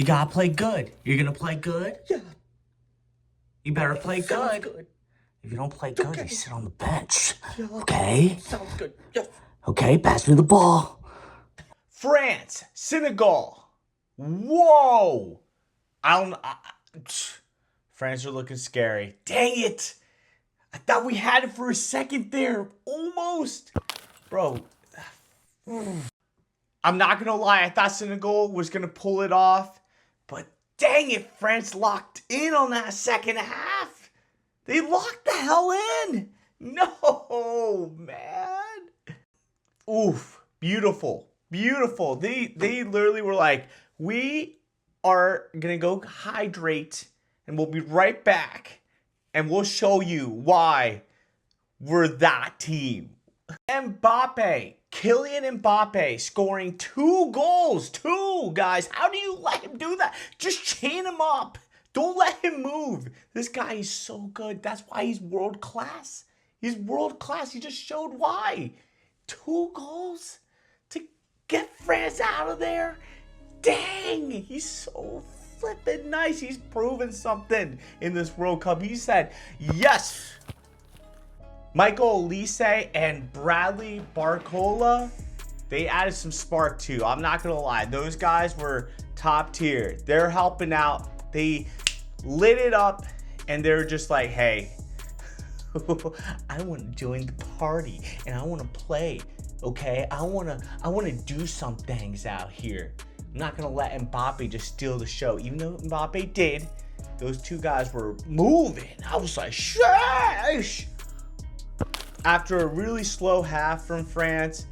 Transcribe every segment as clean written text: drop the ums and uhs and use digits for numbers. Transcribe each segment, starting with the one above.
You gotta play good. You're gonna play good? Yeah. You better play Sounds good. good. If you don't play good, okay. you sit on the bench. Yeah. Okay? Sounds good. Yes. Okay, pass me the ball. France, Senegal. Whoa. France are looking scary. Dang it. I thought we had it for a second there. Almost. Bro. I'm not going to lie. I thought Senegal was going to pull it off. But dang it, France locked in on that second half. They locked the hell in. No, man. Oof. Beautiful. Beautiful. They literally were like, we are going to go hydrate and we'll be right back. And we'll show you why we're that team. Mbappe, Kylian Mbappe scoring 2 goals. 2, guys. How do you let him do that? Just chain him up. Don't let him move. This guy is so good. That's why he's world class. He's world class. He just showed why. 2 goals to get France out of there. Dang, he's so flippin' nice. He's proven something in this World Cup. He said, yes. Michael Olise and Bradley Barcola, they added some spark too. I'm not going to lie. Those guys were top tier. They're helping out. They lit it up and they're just like, hey, I want to join the party and I want to play. Okay, I want to do some things out here. I'm not going to let Mbappe just steal the show. Even though Mbappe did, those 2 guys were moving. I was like, sheesh. After a really slow half from France,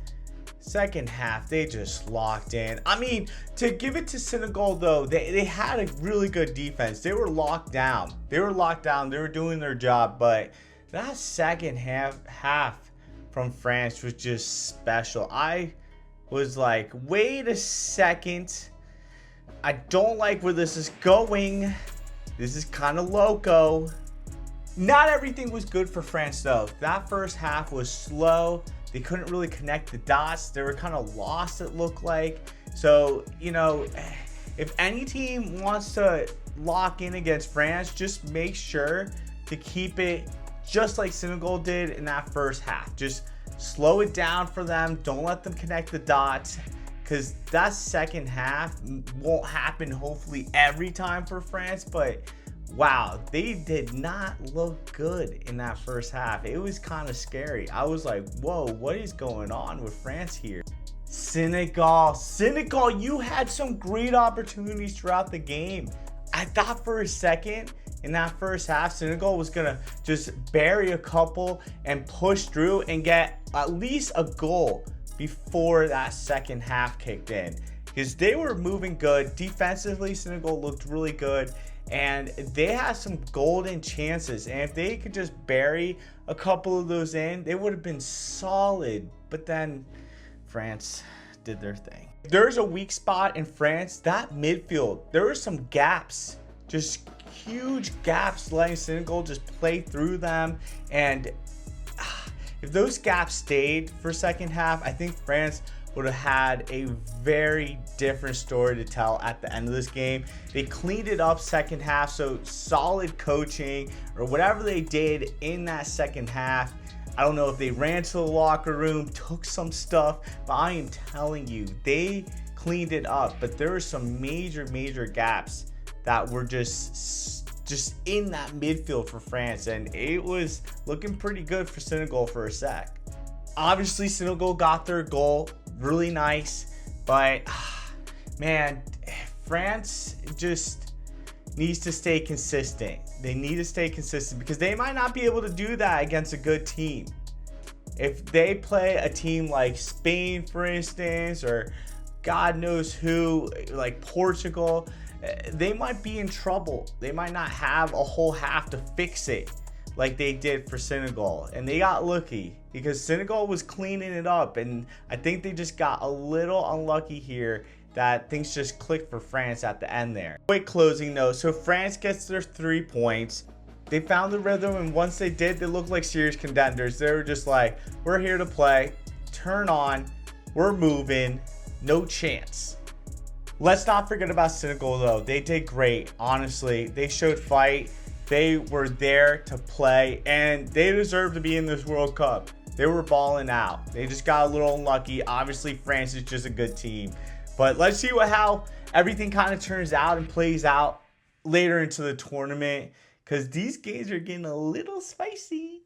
second half, they just locked in. I mean, to give it to Senegal, though, they had a really good defense. They were locked down. They were doing their job. But that second half from France was just special. I was like, wait a second. I don't like where this is going. This is kind of loco. Not everything was good for France, though. That first half was slow. They couldn't really connect the dots. They were kind of lost, it looked like. So, you know, if any team wants to lock in against France, just make sure to keep it just like Senegal did in that first half. Just slow it down for them. Don't let them connect the dots, because that second half won't happen hopefully every time for France. But wow, they did not look good in that first half. It was kind of scary. I was like, whoa, what is going on with France here? Senegal, you had some great opportunities throughout the game. I thought for a second in that first half, Senegal was going to just bury a couple and push through and get at least a goal before that second half kicked in, because they were moving good. Defensively, Senegal looked really good. And they had some golden chances. And if they could just bury a couple of those in, they would have been solid. But then France did their thing. There's a weak spot in France, that midfield. There were some gaps, just huge gaps, letting Senegal just play through them. And if those gaps stayed for second half, I think France would have had a very different story to tell at the end of this game. They cleaned it up second half, so solid coaching or whatever they did in that second half. I don't know if they ran to the locker room, took some stuff, but I am telling you, they cleaned it up. But there were some major gaps that were just in that midfield for France, and it was looking pretty good for Senegal for a sec. Obviously, Senegal got their goal. Really nice, but man, France just needs to stay consistent. They need to stay consistent because they might not be able to do that against a good team. If they play a team like Spain, for instance, or God knows who, like Portugal, they might be in trouble. They might not have a whole half to fix it like they did for Senegal. And they got lucky because Senegal was cleaning it up. And I think they just got a little unlucky here that things just clicked for France at the end there. Quick closing though. So France gets their 3 points. They found the rhythm, and once they did, they looked like serious contenders. They were just like, we're here to play. Turn on. We're moving. No chance. Let's not forget about Senegal, though. They did great, honestly. They showed fight. They were there to play, and they deserve to be in this World Cup. They were balling out. They just got a little unlucky. Obviously, France is just a good team. But let's see how everything kind of turns out and plays out later into the tournament, because these games are getting a little spicy.